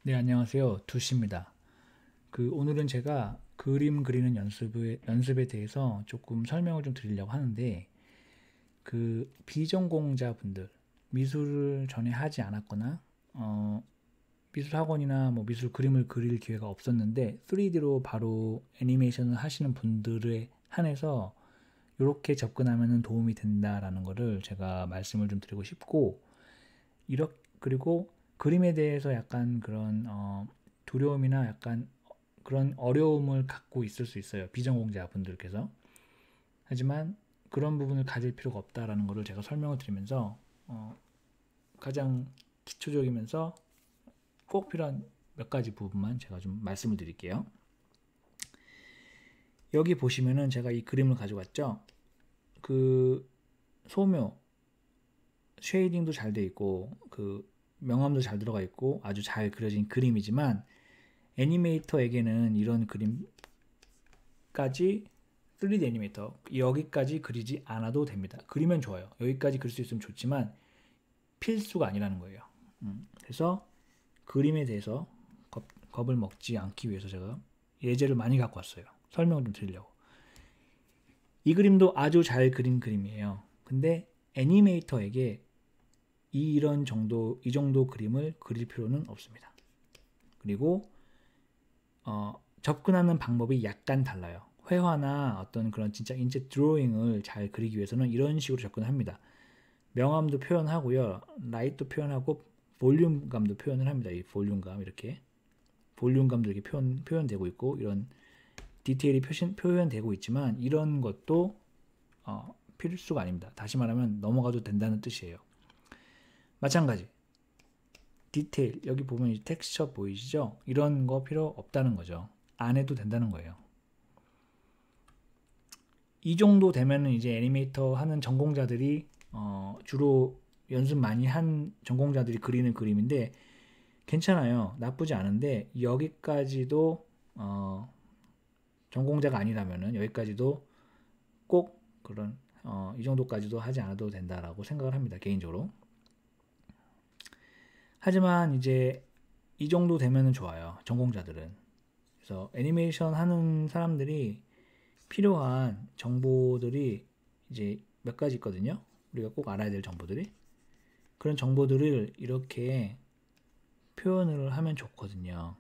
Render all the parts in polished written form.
네, 안녕하세요. 두씨입니다. 오늘은 제가 그림 그리는 연습에 대해서 조금 설명을 좀 드리려고 하는데, 비전공자분들, 미술을 전에 하지 않았거나, 미술 학원이나 뭐 미술 그림을 그릴 기회가 없었는데, 3D로 바로 애니메이션을 하시는 분들에 한해서 이렇게 접근하면 도움이 된다라는 거를 제가 말씀을 좀 드리고 싶고, 그리고 그림에 대해서 약간 그런 두려움이나 약간 그런 어려움을 갖고 있을 수 있어요. 비전공자분들께서. 하지만 그런 부분을 가질 필요가 없다라는 것을 제가 설명을 드리면서 가장 기초적이면서 꼭 필요한 몇 가지 부분만 제가 좀 말씀을 드릴게요. 여기 보시면은 제가 이 그림을 가져왔죠. 그 소묘, 쉐이딩도 잘 돼 있고 명암도 잘 들어가 있고 아주 잘 그려진 그림이지만 애니메이터에게는 이런 그림까지 3D 애니메이터 여기까지 그리지 않아도 됩니다. 그리면 좋아요. 여기까지 그릴 수 있으면 좋지만 필수가 아니라는 거예요. 그래서 그림에 대해서 겁을 먹지 않기 위해서 제가 예제를 많이 갖고 왔어요. 설명을 좀 드리려고. 이 그림도 아주 잘 그린 그림이에요. 근데 애니메이터에게 이 정도 그림을 그릴 필요는 없습니다. 그리고 접근하는 방법이 약간 달라요. 회화나 어떤 그런 진짜 인체 드로잉을 잘 그리기 위해서는 이런 식으로 접근합니다. 명암도 표현하고요, 라이트도 표현하고 볼륨감도 표현을 합니다. 이 볼륨감 이렇게 볼륨감도 이렇게 표현되고 있고 이런 디테일이 표현되고 있지만 이런 것도 필수가 아닙니다. 다시 말하면 넘어가도 된다는 뜻이에요. 마찬가지 디테일 여기 보면 이 텍스처 보이시죠? 이런 거 필요 없다는 거죠. 안 해도 된다는 거예요. 이 정도 되면은 이제 애니메이터 하는 전공자들이 주로 연습 많이 한 전공자들이 그리는 그림인데 괜찮아요. 나쁘지 않은데 여기까지도 전공자가 아니라면은 여기까지도 꼭 그런 이 정도까지도 하지 않아도 된다라고 생각을 합니다. 개인적으로. 하지만 이제 이 정도 되면은 좋아요. 전공자들은. 그래서 애니메이션 하는 사람들이 필요한 정보들이 이제 몇 가지 있거든요. 우리가 꼭 알아야 될 정보들이. 그런 정보들을 이렇게 표현을 하면 좋거든요.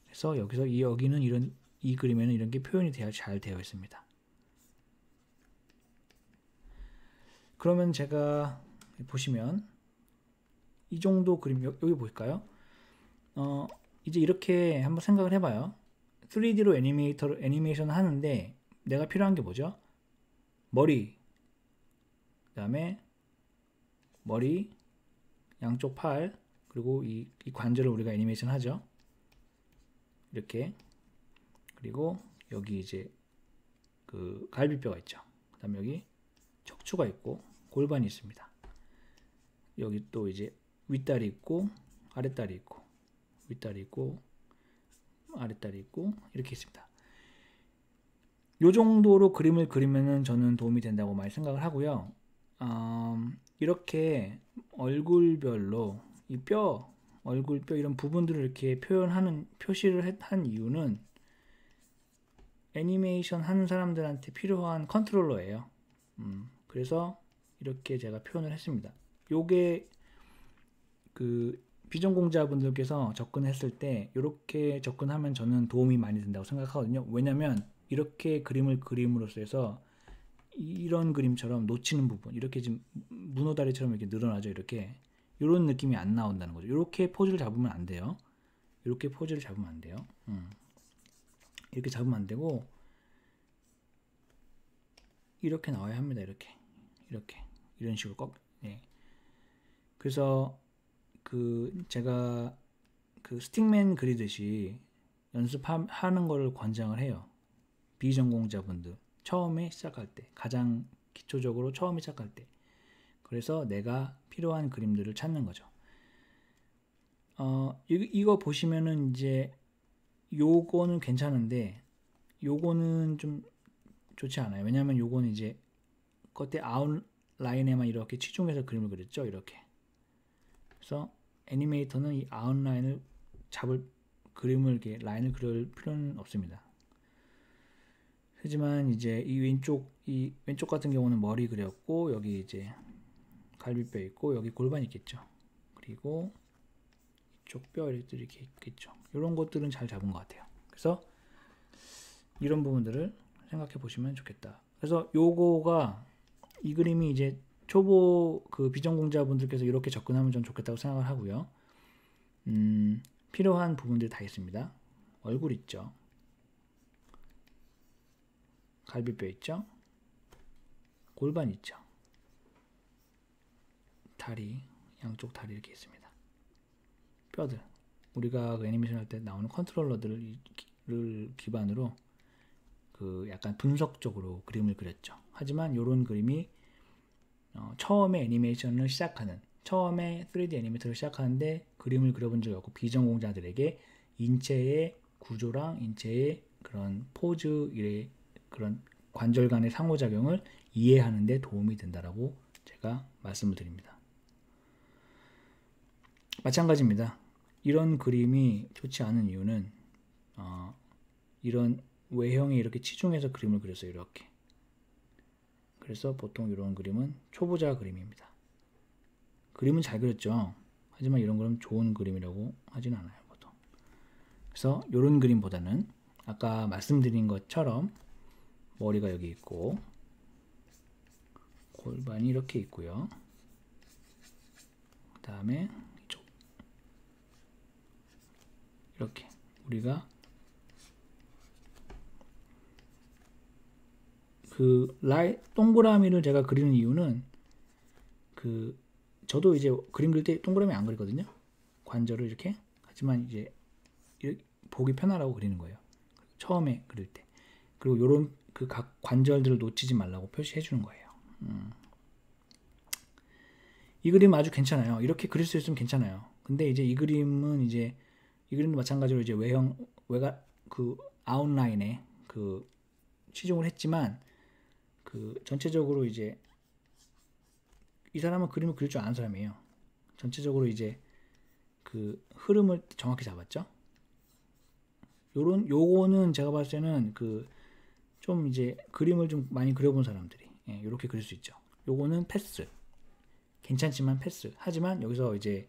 그래서 여기는 이 그림에는 이런 게 표현이 잘 되어 있습니다. 그러면 제가 보시면 이 정도 그림 여기 볼까요? 이제 이렇게 한번 생각을 해봐요. 3D로 애니메이션 하는데 내가 필요한 게 뭐죠? 머리, 그 다음에 머리, 양쪽 팔, 그리고 이 관절을 우리가 애니메이션 하죠. 이렇게. 그리고 여기 이제 그 갈비뼈가 있죠. 그 다음에 여기 척추가 있고 골반이 있습니다. 여기 또 이제 윗다리 있고 아랫다리 있고 윗다리 있고 아랫다리 있고 이렇게 있습니다. 이 정도로 그림을 그리면은 저는 도움이 된다고 많이 생각을 하고요. 이렇게 얼굴별로 이 얼굴뼈 이런 부분들을 이렇게 표시를 한 이유는 애니메이션 하는 사람들한테 필요한 컨트롤러예요. 그래서 이렇게 제가 표현을 했습니다. 요게 비전공자분들께서 접근했을 때 이렇게 접근하면 저는 도움이 많이 된다고 생각하거든요. 왜냐면 이렇게 그림을 그림으로써 해서 이런 그림처럼 놓치는 부분 이렇게 지금 문어다리처럼 이렇게 늘어나죠. 이렇게 이런 느낌이 안 나온다는 거죠. 이렇게 포즈를 잡으면 안 돼요. 이렇게 포즈를 잡으면 안 돼요. 이렇게 잡으면 안 되고 이렇게 나와야 합니다. 이렇게 이런 식으로 예. 그래서 제가 스틱맨 그리듯이 연습하는 거를 권장을 해요. 비전공자분들 처음에 시작할 때 가장 기초적으로 처음에 시작할 때 그래서 내가 필요한 그림들을 찾는 거죠. 이거 보시면은 이제 요거는 괜찮은데 요거는 좀 좋지 않아요. 왜냐면 요거는 이제 겉에 아웃라인에만 이렇게 치중해서 그림을 그렸죠. 이렇게. 그래서 애니메이터는 이 아웃라인을 잡을 그림을 이렇게 라인을 그릴 필요는 없습니다. 하지만 이제 이 왼쪽 같은 경우는 머리 그렸고 여기 이제 갈비뼈 있고 여기 골반 있겠죠. 그리고 이쪽 뼈 이렇게 있겠죠. 이런 것들은 잘 잡은 것 같아요. 그래서 이런 부분들을 생각해 보시면 좋겠다. 그래서 요거가 이 그림이 이제 초보 그 비전공자분들께서 이렇게 접근하면 좀 좋겠다고 생각을 하고요. 필요한 부분들이 다 있습니다. 얼굴 있죠. 갈비뼈 있죠. 골반 있죠. 다리, 양쪽 다리 이렇게 있습니다. 뼈들, 우리가 그 애니메이션 할 때 나오는 컨트롤러들을 기반으로 그 약간 분석적으로 그림을 그렸죠. 하지만 이런 그림이 처음에 애니메이션을 시작하는, 처음에 3D 애니메이터를 시작하는데 그림을 그려본 적이 없고 비전공자들에게 인체의 구조랑 인체의 그런 포즈의 그런 관절 간의 상호작용을 이해하는 데 도움이 된다라고 제가 말씀을 드립니다. 마찬가지입니다. 이런 그림이 좋지 않은 이유는 이런 외형이 이렇게 치중해서 그림을 그렸어요. 이렇게. 그래서 보통 이런 그림은 초보자 그림입니다. 그림은 잘 그렸죠. 하지만 이런 그림은 좋은 그림이라고 하진 않아요. 보통. 그래서 이런 그림보다는 아까 말씀드린 것처럼 머리가 여기 있고 골반이 이렇게 있고요. 그 다음에 이쪽 이렇게 우리가 그 동그라미를 제가 그리는 이유는 저도 이제 그림 그릴 때 동그라미 안 그리거든요. 관절을 이렇게. 하지만 이제 보기 편하라고 그리는 거예요. 처음에 그릴 때. 그리고 요런 그 각 관절들을 놓치지 말라고 표시해 주는 거예요. 이 그림 아주 괜찮아요. 이렇게 그릴 수 있으면 괜찮아요. 근데 이제 이 그림도 마찬가지로 이제 외가 그 아웃라인에 그 치중을 했지만 그 전체적으로 이제 이 사람은 그림을 그릴 줄 아는 사람이에요. 전체적으로 이제 그 흐름을 정확히 잡았죠. 요거는 제가 봤을 때는 좀 이제 그림을 좀 많이 그려본 사람들이 이렇게 그릴 수 있죠. 요거는 패스. 괜찮지만 패스. 하지만 여기서 이제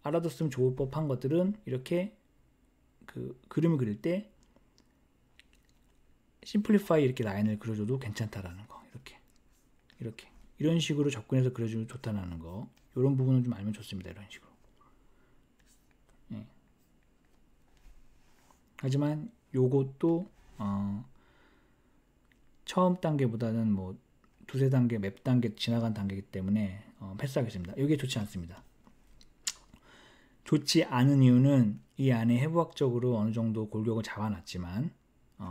알아뒀으면 좋을 법한 것들은 이렇게 그 그림을 그릴 때 심플리파이 이렇게 라인을 그려줘도 괜찮다라는 거. 이렇게 이런 식으로 접근해서 그려주면 좋다라는 거. 이런 부분은 좀 알면 좋습니다. 이런 식으로. 하지만 요것도 처음 단계보다는 뭐 두세 단계, 몇 단계 지나간 단계이기 때문에 패스하겠습니다. 이게 좋지 않습니다. 좋지 않은 이유는 이 안에 해부학적으로 어느 정도 골격을 잡아놨지만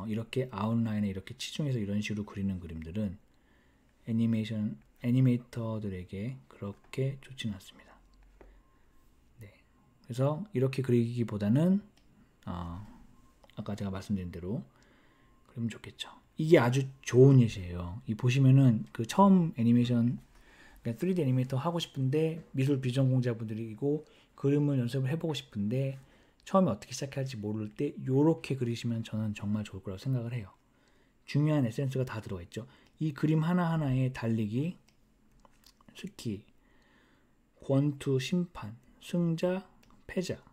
이렇게 아웃라인에 이렇게 치중해서 이런 식으로 그리는 그림들은 애니메이터들에게 그렇게 좋지는 않습니다. 네. 그래서 이렇게 그리기보다는 아까 제가 말씀드린 대로 그리면 좋겠죠. 이게 아주 좋은 예시예요. 이 보시면은 그 처음 애니메이션, 그러니까 3D 애니메이터 하고 싶은데 미술 비전공자분들이고 그림을 연습을 해보고 싶은데 처음에 어떻게 시작해야 할지 모를 때 요렇게 그리시면 저는 정말 좋을 거라고 생각을 해요. 중요한 에센스가 다 들어가 있죠. 이 그림 하나하나에 달리기, 스키, 권투, 심판, 승자, 패자,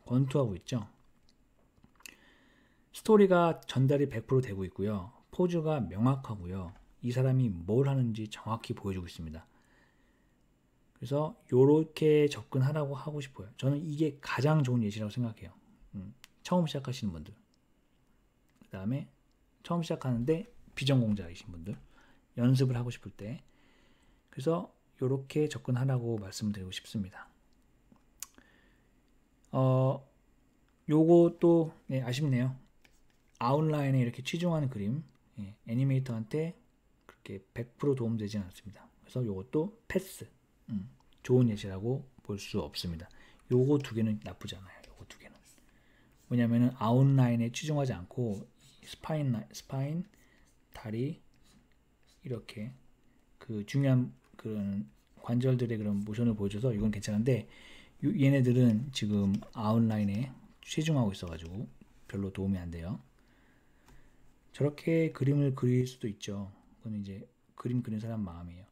권투하고 있죠. 스토리가 전달이 100% 되고 있고요. 포즈가 명확하고요. 이 사람이 뭘 하는지 정확히 보여주고 있습니다. 그래서 이렇게 접근하라고 하고 싶어요. 저는 이게 가장 좋은 예시라고 생각해요. 처음 시작하시는 분들, 그 다음에 처음 시작하는데 비전공자이신 분들, 연습을 하고 싶을 때, 그래서 이렇게 접근하라고 말씀드리고 싶습니다. 요것도 아쉽네요. 아웃라인에 이렇게 치중하는 그림, 애니메이터한테 그렇게 100% 도움되지는 않습니다. 그래서 요것도 패스. 좋은 예시라고 볼 수 없습니다. 요거 두 개는 나쁘지 않아요. 요거 두 개는. 왜냐면은 아웃라인에 치중하지 않고 스파인, 다리 이렇게 그 중요한 그런 관절들의 그런 모션을 보여줘서 이건 괜찮은데 얘네들은 지금 아웃라인에 치중하고 있어가지고 별로 도움이 안 돼요. 저렇게 그림을 그릴 수도 있죠. 그건 이제 그림 그리는 사람 마음이에요.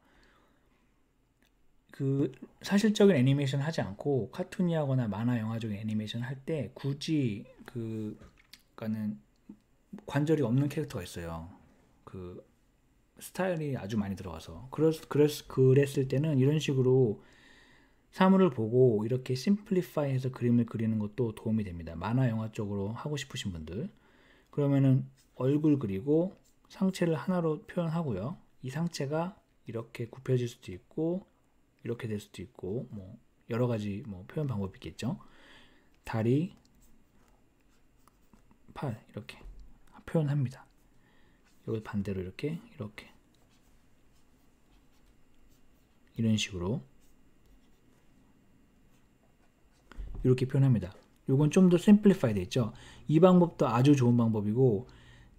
그 사실적인 애니메이션 하지 않고 카툰이하거나 만화 영화적인 애니메이션 할 때 굳이 그러니까는 관절이 없는 캐릭터가 있어요. 그 스타일이 아주 많이 들어가서 그랬을 때는 이런 식으로 사물을 보고 이렇게 심플리파이해서 그림을 그리는 것도 도움이 됩니다. 만화 영화 쪽으로 하고 싶으신 분들 그러면은 얼굴 그리고 상체를 하나로 표현하고요. 이 상체가 이렇게 굽혀질 수도 있고 이렇게 될 수도 있고 뭐 여러 가지 뭐 표현 방법이 있겠죠. 다리, 팔 이렇게 표현합니다. 여기 반대로 이렇게 이런 식으로 이렇게 표현합니다. 이건 좀 더 심플리파이 되어 있죠. 이 방법도 아주 좋은 방법이고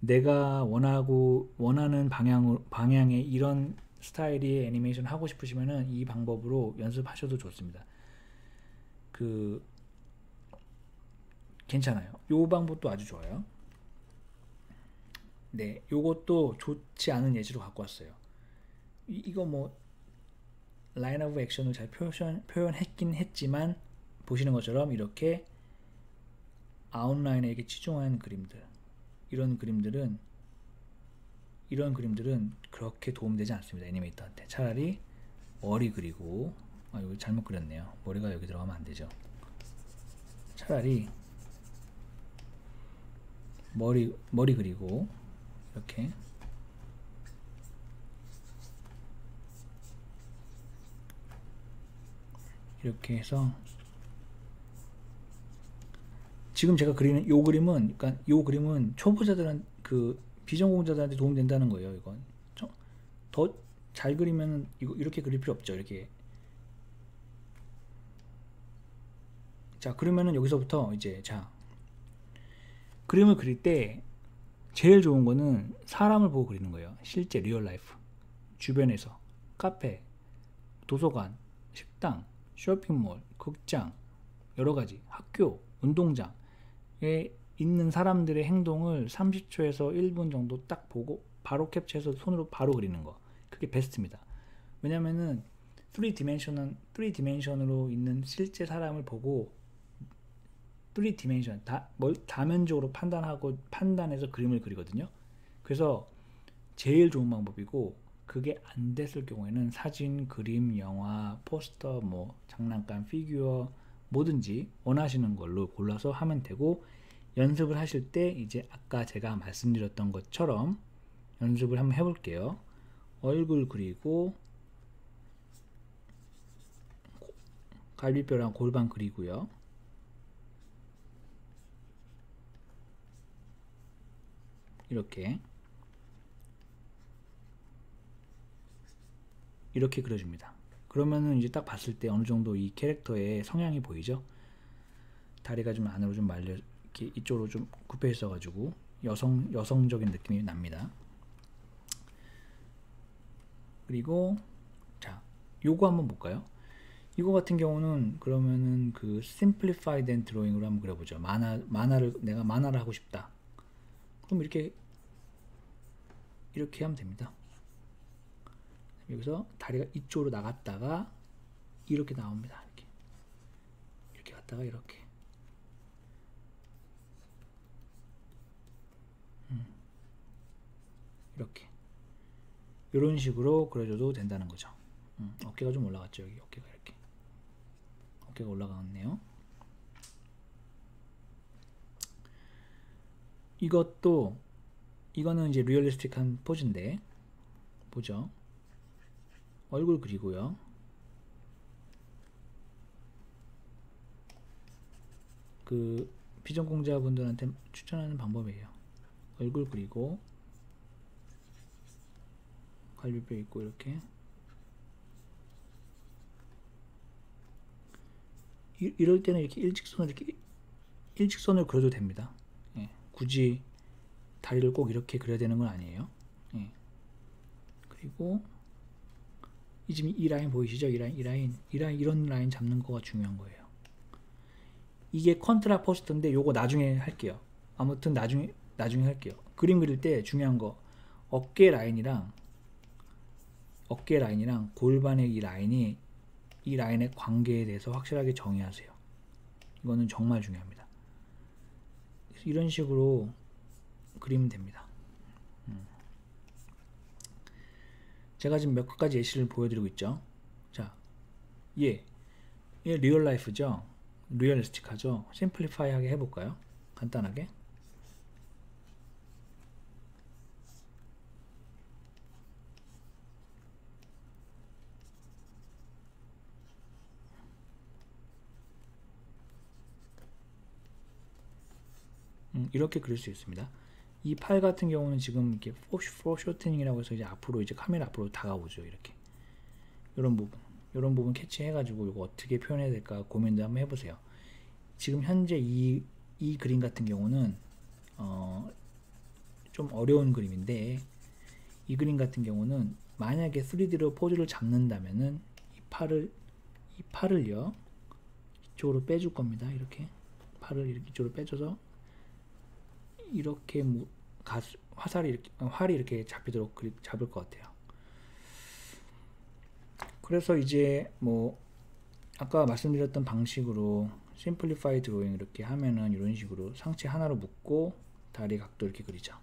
내가 원하는 방향의 이런 스타일의 애니메이션 하고 싶으시면은 이 방법으로 연습하셔도 좋습니다. 괜찮아요. 이 방법도 아주 좋아요. 네, 요것도 좋지 않은 예시로 갖고 왔어요. 이거 뭐 라인 오브 액션을 잘 표현했긴 했지만 보시는 것처럼 이렇게 아웃라인에 이렇게 치중한 그림들 이런 그림들은 그렇게 도움되지 않습니다. 애니메이터한테. 차라리 머리 그리고 여기 잘못 그렸네요. 머리가 여기 들어가면 안 되죠. 차라리 머리 그리고 이렇게 해서 지금 제가 그리는 요 그림은 그러니까 요 그림은 초보자들한 비전공자들한테 도움 된다는 거예요. 이건 더 잘 그리면 이렇게 그릴 필요 없죠. 이렇게. 자, 그러면은 여기서부터 이제 그림을 그릴 때 제일 좋은 거는 사람을 보고 그리는 거예요. 실제 리얼 라이프. 주변에서 카페, 도서관, 식당, 쇼핑몰, 극장, 여러 가지 학교, 운동장에 있는 사람들의 행동을 30초에서 1분 정도 딱 보고 바로 캡처해서 손으로 바로 그리는 거. 그게 베스트입니다. 왜냐면은 3디멘션으로 있는 실제 사람을 보고 3디멘션 다면적으로 판단해서 그림을 그리거든요. 그래서 제일 좋은 방법이고 그게 안 됐을 경우에는 사진, 그림, 영화, 포스터, 뭐 장난감, 피규어 뭐든지 원하시는 걸로 골라서 하면 되고 연습을 하실 때 이제 아까 제가 말씀드렸던 것처럼 연습을 한번 해볼게요. 얼굴 그리고 갈비뼈랑 골반 그리고요. 이렇게 그려줍니다. 그러면은 이제 딱 봤을 때 어느 정도 이 캐릭터의 성향이 보이죠? 다리가 좀 안으로 좀 말려 이렇게 이쪽으로 좀 굽혀 있어가지고 여성적인 느낌이 납니다. 그리고 요거 한번 볼까요? 이거 같은 경우는 그러면은 simplified and drawing으로 한번 그려보죠. 내가 만화를 하고 싶다. 그럼 이렇게 하면 됩니다. 여기서 다리가 이쪽으로 나갔다가 이렇게 나옵니다. 이렇게 갔다가 이렇게. 이렇게. 이런 식으로 그려줘도 된다는 거죠. 어깨가 좀 올라갔죠. 여기 어깨가 이렇게. 어깨가 올라갔네요. 이거는 이제 리얼리스틱한 포즈인데 보죠. 얼굴 그리고요. 비전공자분들한테 추천하는 방법이에요. 얼굴 그리고 갈비뼈 있고 이렇게 이럴 때는 이렇게 일직선을 그려도 됩니다. 예, 굳이 다리를 꼭 이렇게 그려야 되는 건 아니에요. 예. 그리고 지금 이 라인 보이시죠? 이 라인 이런 라인 잡는 거가 중요한 거예요. 이게 컨트라 포스트인데 요거 나중에 할게요. 아무튼 나중에 할게요. 그림 그릴 때 중요한 거 어깨 라인이랑 골반의 이 라인의 관계에 대해서 확실하게 정의하세요. 이거는 정말 중요합니다. 이런 식으로 그리면 됩니다. 제가 지금 몇 가지 예시를 보여드리고 있죠. 자, 얘 리얼 라이프죠. 리얼리스틱하죠. 심플리파이하게 해볼까요? 간단하게. 이렇게 그릴 수 있습니다. 이 팔 같은 경우는 지금 이렇게 포쇼트닝이라고 해서 이제 앞으로 이제 카메라 앞으로 다가오죠. 이렇게 이런 부분 캐치해가지고 이거 어떻게 표현해야 될까 고민도 한번 해보세요. 지금 현재 이 그림 같은 경우는 좀 어려운 그림인데 이 그림 같은 경우는 만약에 3D로 포즈를 잡는다면은 이 팔을요 이쪽으로 빼줄 겁니다. 이렇게 팔을 이쪽으로 빼줘서 이렇게 활이 이렇게 잡히도록 잡을 것 같아요. 그래서 이제 뭐 아까 말씀드렸던 방식으로 심플리파이 드로잉 이렇게 하면은 이런 식으로 상체 하나로 묶고 다리 각도 이렇게 그리죠.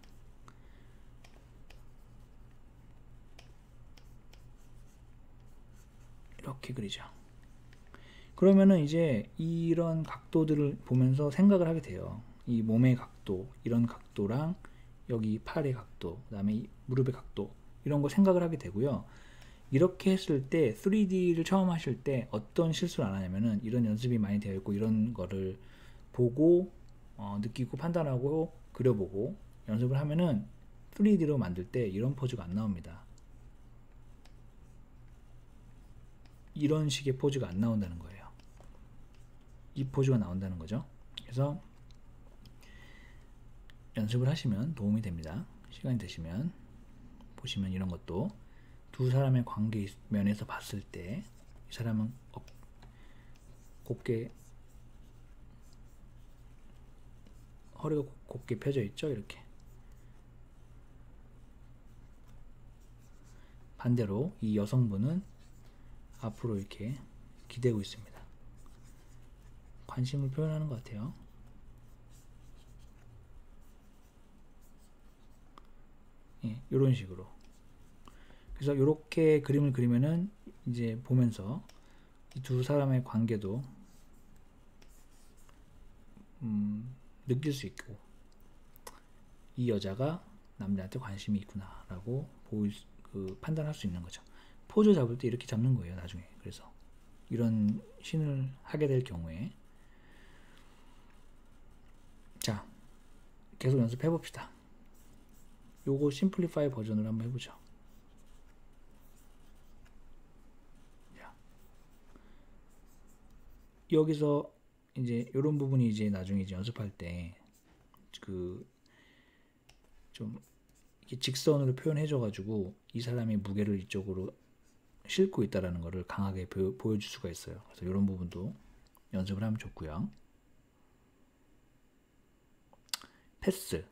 이렇게 그리죠. 그러면은 이제 이런 각도들을 보면서 생각을 하게 돼요. 이 몸의 각도, 이런 각도랑 여기 팔의 각도, 그 다음에 이 무릎의 각도 이런 거 생각을 하게 되고요. 이렇게 했을 때 3D를 처음 하실 때 어떤 실수를 안 하냐면은 이런 연습이 많이 되어 있고 이런 거를 보고 느끼고 판단하고 그려보고 연습을 하면은 3D로 만들 때 이런 포즈가 안 나옵니다. 이런 식의 포즈가 안 나온다는 거예요. 이 포즈가 나온다는 거죠. 그래서 연습을 하시면 도움이 됩니다. 시간이 되시면 보시면 이런 것도 두 사람의 관계 면에서 봤을 때 이 사람은 곱게 허리가 곱게 펴져 있죠. 이렇게 반대로 이 여성분은 앞으로 이렇게 기대고 있습니다. 관심을 표현하는 것 같아요. 예, 이런 식으로. 그래서 이렇게 그림을 그리면은 이제 보면서 이 두 사람의 관계도 느낄 수 있고 이 여자가 남자한테 관심이 있구나 라고 판단할 수 있는 거죠. 포즈 잡을 때 이렇게 잡는 거예요. 나중에. 그래서 이런 신을 하게 될 경우에 자 계속 연습해 봅시다. 요거 심플리파이 버전으로 한번 해보죠. 여기서 이제 이런 부분이 이제 나중에 이제 연습할 때 좀 이렇게 직선으로 표현해줘 가지고 이 사람의 무게를 이쪽으로 싣고 있다라는 것을 강하게 보여줄 수가 있어요. 그래서 이런 부분도 연습을 하면 좋고요. 패스.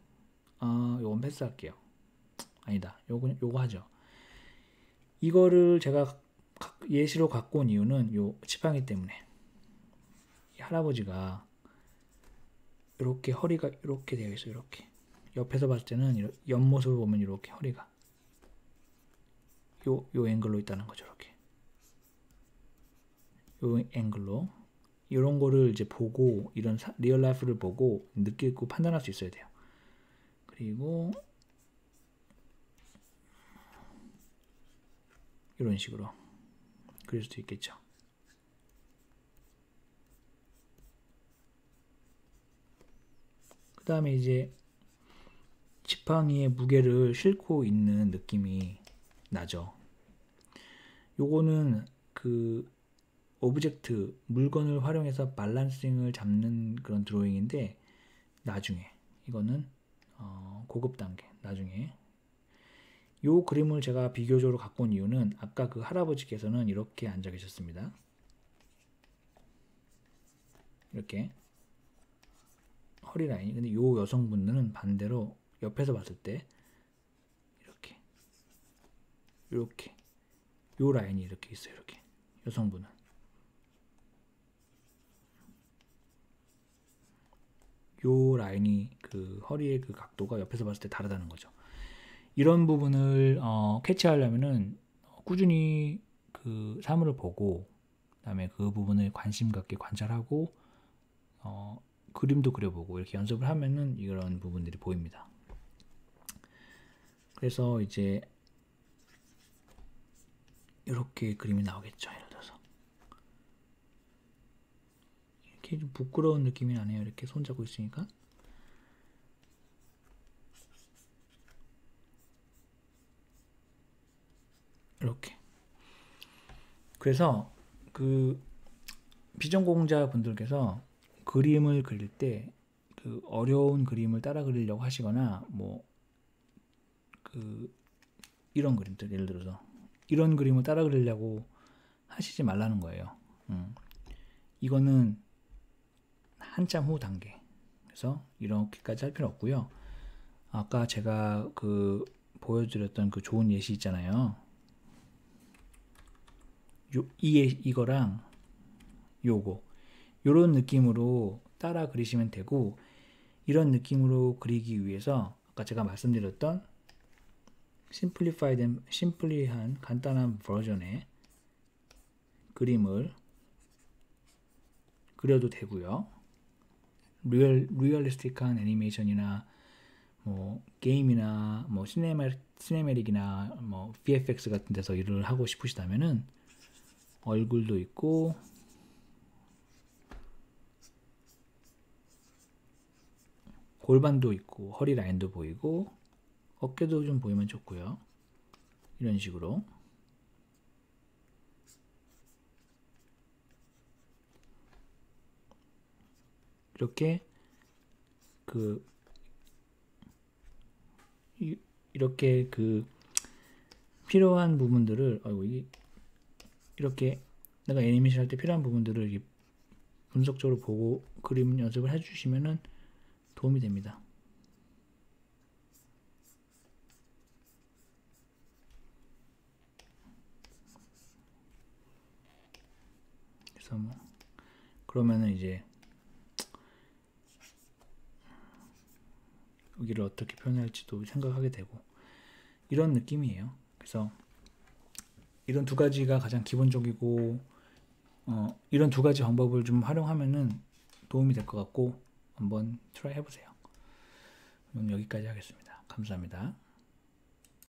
요건 패스할게요. 아니다. 요거 하죠. 이거를 제가 예시로 갖고 온 이유는 요 지팡이 때문에. 이 할아버지가 이렇게 허리가 이렇게 되어 있어요. 이렇게 옆에서 봤을 때는 옆모습을 보면 이렇게 허리가 요 앵글로 있다는 거죠. 이렇게 요 앵글로 이런 거를 이제 보고 이런 리얼 라이프를 보고 느끼고 판단할 수 있어야 돼요. 그리고 이런 식으로 그릴 수도 있겠죠. 그 다음에 이제 지팡이의 무게를 싣고 있는 느낌이 나죠. 요거는 오브젝트, 물건을 활용해서 밸런싱을 잡는 그런 드로잉인데 나중에 이거는 고급 단계 나중에 요 그림을 제가 비교적으로 갖고 온 이유는 아까 그 할아버지께서는 이렇게 앉아 계셨습니다. 이렇게 허리 라인이. 근데 요 여성분들은 반대로 옆에서 봤을 때 이렇게 요 라인이 이렇게 있어요. 이렇게 여성분은 요 라인이 그 허리의 그 각도가 옆에서 봤을 때 다르다는 거죠. 이런 부분을 캐치하려면은 꾸준히 그 사물을 보고 그다음에 그 부분을 관심 갖게 관찰하고 그림도 그려보고 이렇게 연습을 하면은 이런 부분들이 보입니다. 그래서 이제 이렇게 그림이 나오겠죠. 예를 들어서 이렇게 좀 부끄러운 느낌이 나네요. 이렇게 손잡고 있으니까. 이렇게. 그래서 그 비전공자 분들께서 그림을 그릴 때 그 어려운 그림을 따라 그리려고 하시거나 뭐 그 이런 그림들 예를 들어서 이런 그림을 따라 그리려고 하시지 말라는 거예요. 이거는 한참 후 단계. 그래서 이렇게까지 할 필요 없고요. 아까 제가 그 보여드렸던 그 좋은 예시 있잖아요. 이거랑 요런 느낌으로 따라 그리시면 되고, 이런 느낌으로 그리기 위해서 아까 제가 말씀드렸던 심플리한 간단한 버전의 그림을 그려도 되고요. 리얼리스틱한 애니메이션이나 뭐 게임이나 뭐 시네매릭이나 뭐 VFX 같은 데서 일을 하고 싶으시다면은 얼굴도 있고 골반도 있고 허리 라인도 보이고 어깨도 좀 보이면 좋고요. 이런 식으로 이렇게 이렇게 그 필요한 부분들을 이렇게 내가 애니메이션 할 때 필요한 부분들을 분석적으로 보고 그림 연습을 해주시면은 도움이 됩니다. 그래서 뭐 그러면은 이제 여기를 어떻게 표현할지도 생각하게 되고 이런 느낌이에요. 그래서 이런 두 가지가 가장 기본적이고 이런 두 가지 방법을 좀 활용하면은 도움이 될 것 같고 한번 트라이 해보세요. 오늘 여기까지 하겠습니다. 감사합니다.